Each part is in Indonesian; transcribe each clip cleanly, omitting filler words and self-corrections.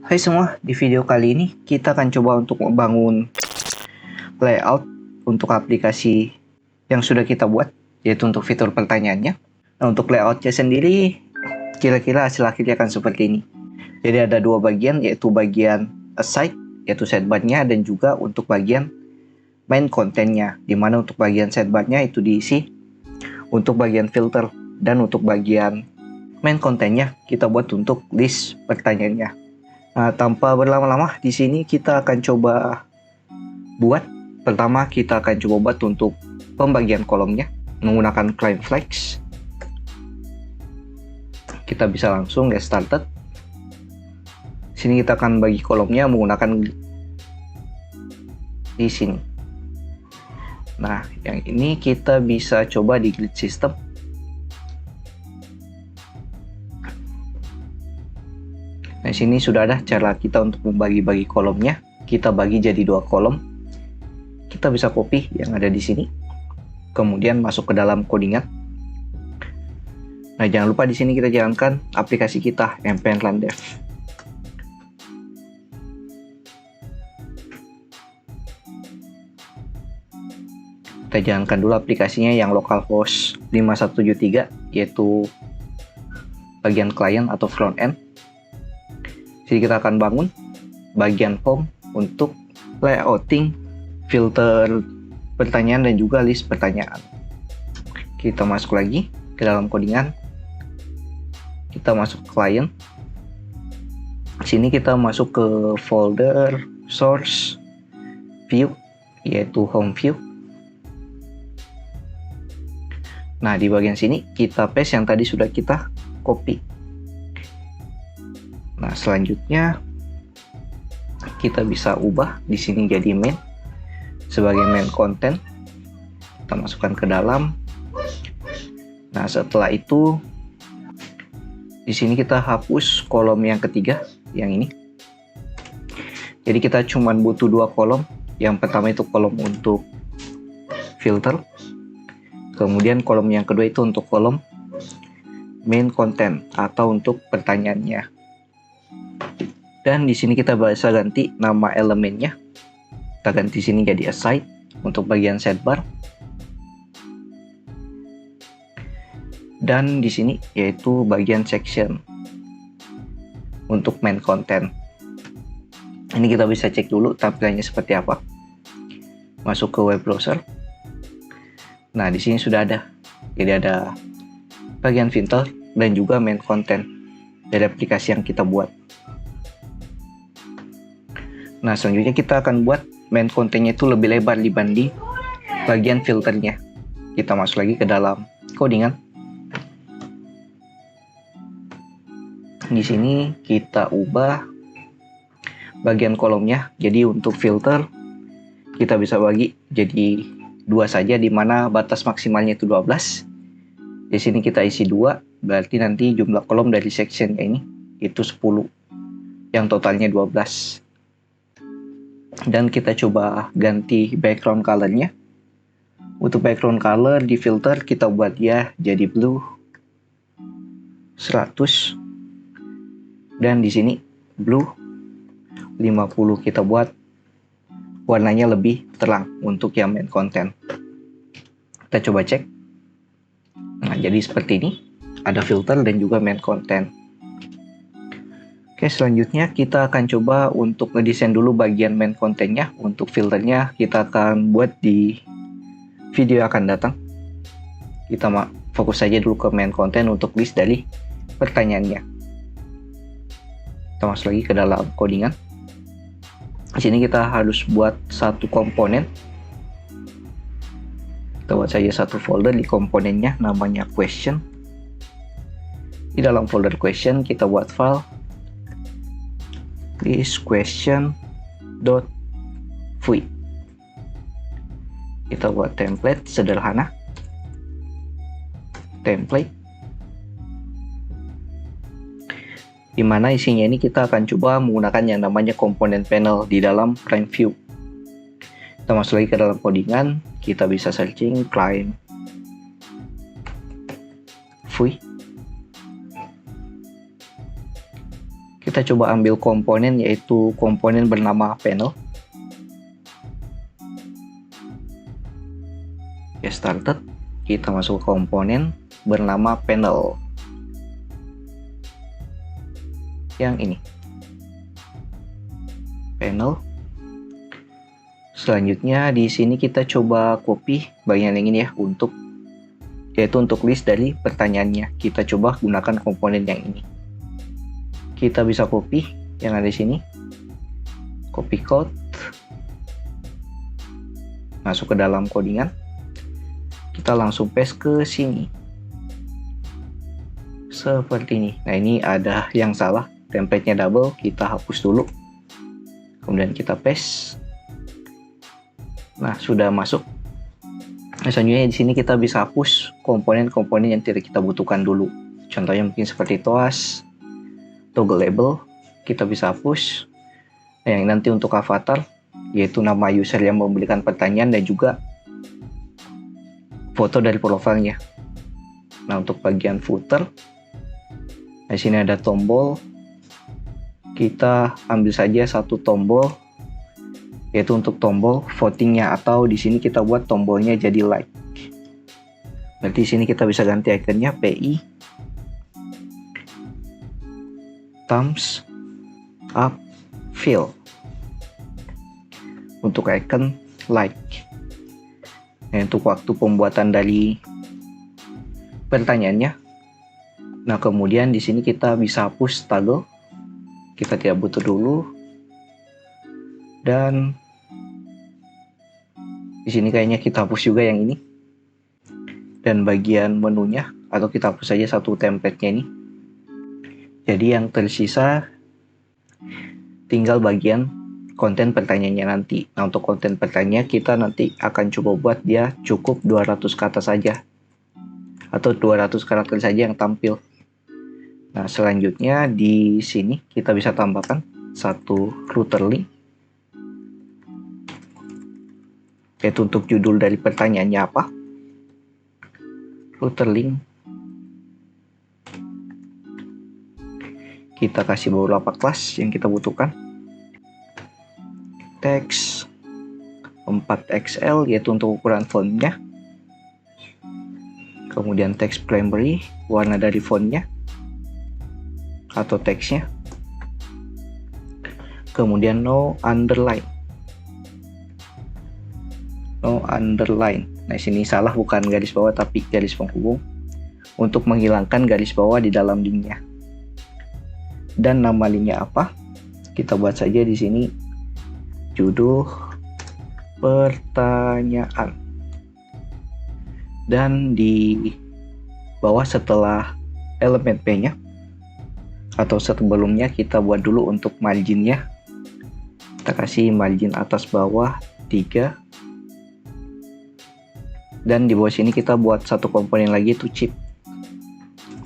Hai semua, di video kali ini kita akan coba untuk membangun layout untuk aplikasi yang sudah kita buat, yaitu untuk fitur pertanyaannya. Nah, untuk layoutnya sendiri, kira-kira hasil akhirnya akan seperti ini. Jadi ada dua bagian, yaitu bagian aside, yaitu sidebar-nya, dan juga untuk bagian main kontennya, dimana untuk bagian sidebar-nya itu diisi untuk bagian filter, dan untuk bagian main kontennya kita buat untuk list pertanyaannya. Nah, tanpa berlama-lama, di sini kita akan coba buat. Pertama, kita akan coba buat untuk pembagian kolomnya menggunakan client flex. Kita bisa langsung get started. Sini kita akan bagi kolomnya menggunakan di sini. Nah, yang ini kita bisa coba di grid system. Nah, sini sudah ada cara kita untuk membagi-bagi kolomnya. Kita bagi jadi dua kolom. Kita bisa copy yang ada di sini, kemudian masuk ke dalam codingan. Nah, jangan lupa di sini kita jalankan aplikasi kita npm run dev. Kita jalankan dulu aplikasinya yang localhost 5173, yaitu bagian client atau front end. Jadi kita akan bangun bagian home untuk layouting, filter pertanyaan, dan juga list pertanyaan. Kita masuk lagi ke dalam codingan. Kita masuk ke client. Sini kita masuk ke folder source view, yaitu home view. Nah, di bagian sini kita paste yang tadi sudah kita copy. Nah, selanjutnya kita bisa ubah di sini jadi main sebagai main content. Kita masukkan ke dalam. Nah, setelah itu di sini kita hapus kolom yang ketiga, yang ini. Jadi kita cuma butuh dua kolom. Yang pertama itu kolom untuk filter. Kemudian kolom yang kedua itu untuk kolom main content atau untuk pertanyaannya. Dan di sini kita bisa ganti nama elemennya. Kita ganti sini jadi aside untuk bagian sidebar. Dan di sini yaitu bagian section untuk main content. Ini kita bisa cek dulu tampilannya seperti apa. Masuk ke web browser. Nah, di sini sudah ada. Jadi ada bagian filter dan juga main content dari aplikasi yang kita buat. Nah, selanjutnya kita akan buat main kontennya itu lebih lebar dibanding bagian filternya. Kita masuk lagi ke dalam codingan. Di sini kita ubah bagian kolomnya. Jadi untuk filter kita bisa bagi jadi dua saja, di mana batas maksimalnya itu 12. Di sini kita isi 2, berarti nanti jumlah kolom dari sectionnya ini itu 10, yang totalnya 12. Dan kita coba ganti background colornya. Untuk background color di filter kita buat dia jadi blue 100, dan di sini blue 50. Kita buat warnanya lebih terang untuk yang main content. Kita coba cek. Nah, jadi seperti ini, ada filter dan juga main content. Oke, selanjutnya kita akan coba untuk ngedesain dulu bagian main kontennya. Untuk filternya kita akan buat di video yang akan datang. Kita fokus saja dulu ke main konten untuk list dari pertanyaannya. Kita masuk lagi ke dalam codingan. Di sini kita harus buat satu komponen. Kita buat saja satu folder di komponennya, namanya question. Di dalam folder question kita buat file this question.vui. Kita buat template sederhana, template, dimana isinya ini kita akan coba menggunakan yang namanya komponen panel di dalam client view. Kita masuk lagi ke dalam codingan. Kita bisa searching client vui. Kita coba ambil komponen, yaitu komponen bernama panel. Ya, started. Kita masuk ke komponen bernama panel. Yang ini. Panel. Selanjutnya di sini kita coba copy bagian yang ini ya, yaitu untuk list dari pertanyaannya. Kita coba gunakan komponen yang ini. Kita bisa copy yang ada di sini. Copy code. Masuk ke dalam codingan. Kita langsung paste ke sini. Seperti ini. Nah, ini ada yang salah. Template-nya double, kita hapus dulu. Kemudian kita paste. Nah, sudah masuk. Nah, selanjutnya di sini kita bisa hapus komponen-komponen yang tidak kita butuhkan dulu. Contohnya mungkin seperti toas, toggle label, kita bisa hapus. Nah, yang nanti untuk avatar, yaitu nama user yang memberikan pertanyaan dan juga foto dari profilnya. Nah, untuk bagian footer, di sini ada tombol. Kita ambil saja satu tombol, yaitu untuk tombol votingnya, atau di sini kita buat tombolnya jadi like. Berarti di sini kita bisa ganti ikonnya PI thumbs up fill untuk icon like. Nah, untuk waktu pembuatan dari pertanyaannya. Nah, kemudian di sini kita bisa hapus toggle. Kita tidak butuh dulu. Dan di sini kayaknya kita hapus juga yang ini. Dan bagian menunya, atau kita hapus saja satu template-nya ini. Jadi yang tersisa tinggal bagian konten pertanyaannya nanti. Nah, untuk konten pertanyaan kita nanti akan coba buat dia cukup 200 kata saja. Atau 200 karakter saja yang tampil. Nah, selanjutnya di sini kita bisa tambahkan satu router link. Yaitu untuk judul dari pertanyaannya apa. Router link. Kita kasih beberapa kelas yang kita butuhkan. Teks 4XL, yaitu untuk ukuran fontnya. Kemudian teks primary, warna dari fontnya atau teksnya. Kemudian no underline. No underline. Nah, sini salah, bukan garis bawah tapi garis penghubung, untuk menghilangkan garis bawah di dalam linknya. Dan nama linknya apa? Kita buat saja di sini judul pertanyaan. Dan di bawah setelah elemen P-nya atau sebelumnya kita buat dulu untuk marginnya. Kita kasih margin atas bawah 3. Dan di bawah sini kita buat satu komponen lagi, itu chip.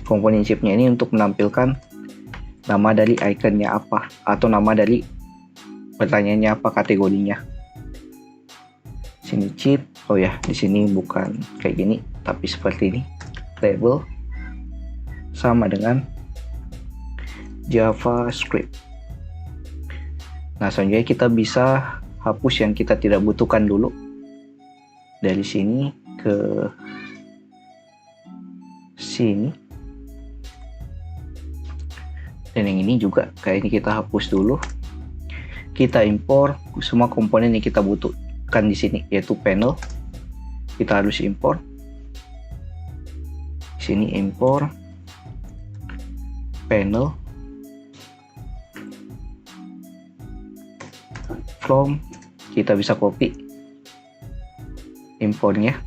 Komponen chipnya ini untuk menampilkan nama dari ikonnya apa, atau nama dari pertanyaannya apa, kategorinya. Sini chip. Oh ya, di sini bukan kayak gini, tapi seperti ini. Label sama dengan JavaScript. Nah, selanjutnya kita bisa hapus yang kita tidak butuhkan dulu. Dari sini ke sini. Dan yang ini juga kayak ini kita hapus dulu. Kita impor semua komponen yang kita butuhkan di sini, yaitu panel. Kita harus impor. Di sini impor panel from. Kita bisa copy impornya.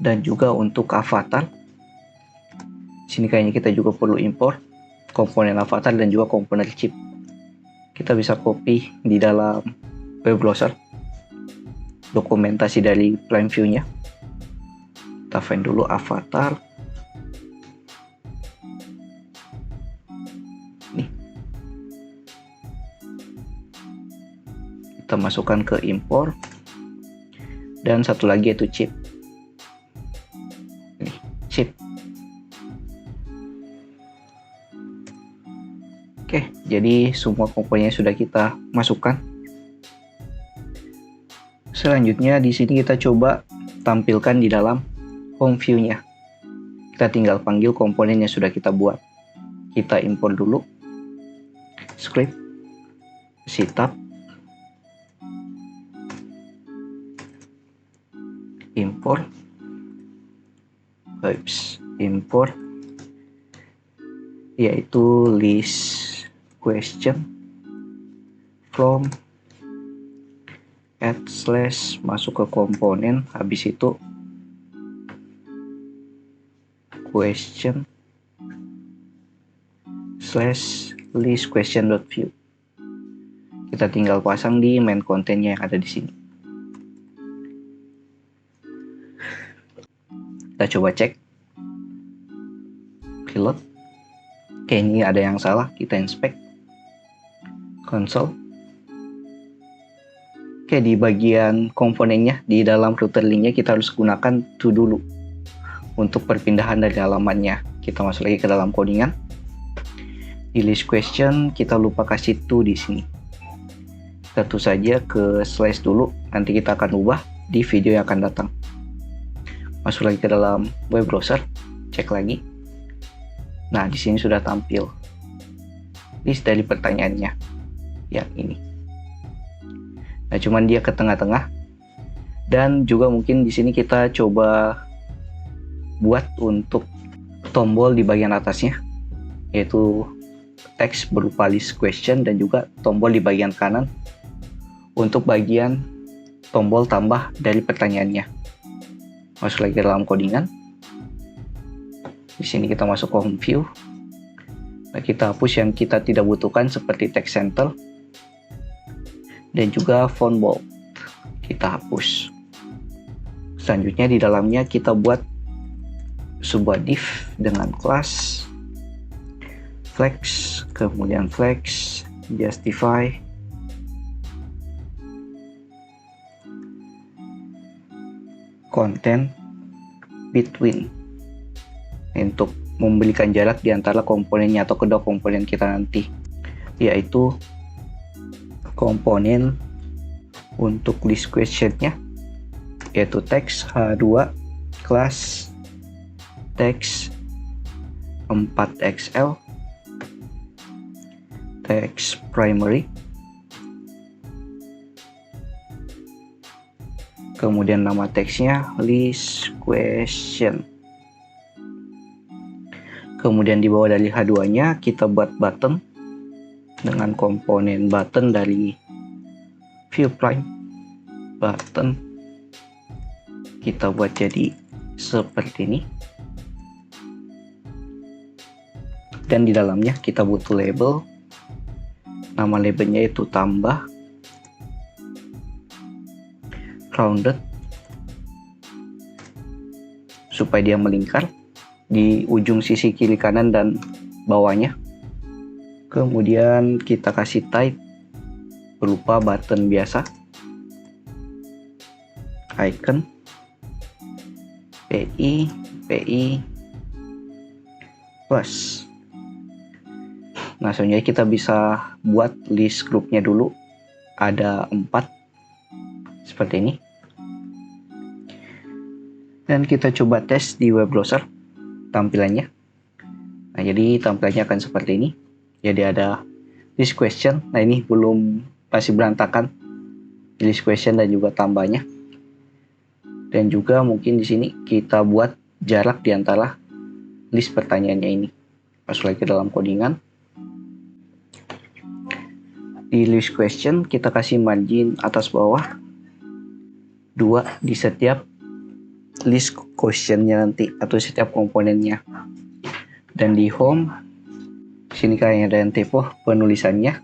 Dan juga untuk avatar, sini kayaknya kita juga perlu impor komponen avatar dan juga komponen chip. Kita bisa copy di dalam web browser dokumentasi dari Prime View-nya. Kita find dulu avatar. Nih. Kita masukkan ke import. Dan satu lagi yaitu chip. Chip. Oke, jadi semua komponennya sudah kita masukkan. Selanjutnya di sini kita coba tampilkan di dalam home view-nya. Kita tinggal panggil komponen yang sudah kita buat. Kita import dulu. Script, setup, import, import, yaitu list question from add slash masuk ke komponen, habis itu question slash list question.view. Kita tinggal pasang di main kontennya yang ada di sini. Kita coba cek pilot. Oke, ini ada yang salah, kita inspect console. Oke, di bagian komponennya di dalam router linknya kita harus gunakan to dulu untuk perpindahan dari halamannya. Kita masuk lagi ke dalam codingan. Di list question kita lupa kasih to di sini. Kita to saja ke slash dulu, nanti kita akan ubah di video yang akan datang. Masuk lagi ke dalam web browser, cek lagi. Nah, di sini sudah tampil list dari pertanyaannya. Ya, ini. Nah, cuman dia ke tengah-tengah. Dan juga mungkin di sini kita coba buat untuk tombol di bagian atasnya, yaitu teks berupa list question, dan juga tombol di bagian kanan untuk bagian tombol tambah dari pertanyaannya. Masuk lagi ke dalam codingan. Di sini kita masuk ke home view. Nah, kita hapus yang kita tidak butuhkan seperti text center dan juga font bold. Kita hapus. Selanjutnya di dalamnya kita buat sebuah div dengan kelas flex, kemudian flex, justify, content between, untuk memberikan jarak di antara komponennya atau kedua komponen kita nanti, yaitu komponen untuk list questionnya, yaitu text H2 kelas text 4XL, text primary, kemudian nama teksnya list question. Kemudian di bawah dari H2 nya kita buat button dengan komponen button dari view prime button. Kita buat jadi seperti ini. Dan di dalamnya kita butuh label. Nama labelnya itu tambah rounded supaya dia melingkar di ujung sisi kiri kanan dan bawahnya. Kemudian kita kasih type berupa button biasa, icon, PI plus. Nah, selanjutnya kita bisa buat list grupnya dulu, ada 4 seperti ini. Dan kita coba tes di web browser tampilannya. Nah, jadi tampilannya akan seperti ini. Jadi ada list question. Nah, ini masih berantakan list question dan juga tambahnya. Dan juga mungkin di sini kita buat jarak di antara list pertanyaannya ini. Masuk lagi ke dalam codingan. Di list question kita kasih margin atas bawah 2 di setiap list questionnya nanti atau setiap komponennya. Dan di home sini kayaknya ada yang typo penulisannya.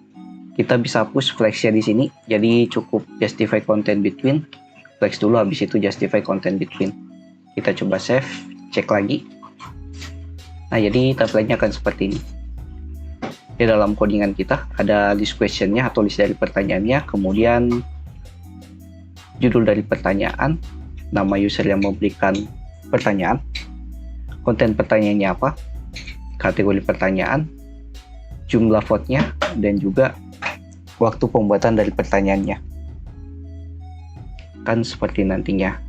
Kita bisa hapus flexnya di sini. Jadi cukup justify content between. Flex dulu, habis itu justify content between. Kita coba save, cek lagi. Nah, jadi tampilannya akan seperti ini. Di dalam codingan kita ada list questionnya atau list dari pertanyaannya, kemudian judul dari pertanyaan, nama user yang memberikan pertanyaan, konten pertanyaannya apa, kategori pertanyaan, jumlah vote-nya, dan juga waktu pembuatan dari pertanyaannya. Kan seperti nantinya.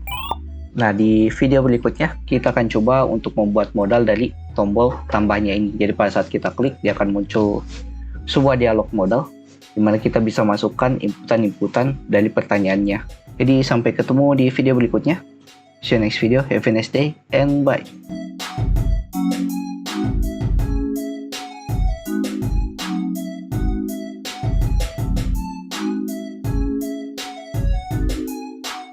Nah, di video berikutnya kita akan coba untuk membuat modal dari tombol tambahnya ini. Jadi pada saat kita klik, dia akan muncul sebuah dialog modal di mana kita bisa masukkan inputan-inputan dari pertanyaannya. Jadi sampai ketemu di video berikutnya. See you next video. Have a nice day and bye.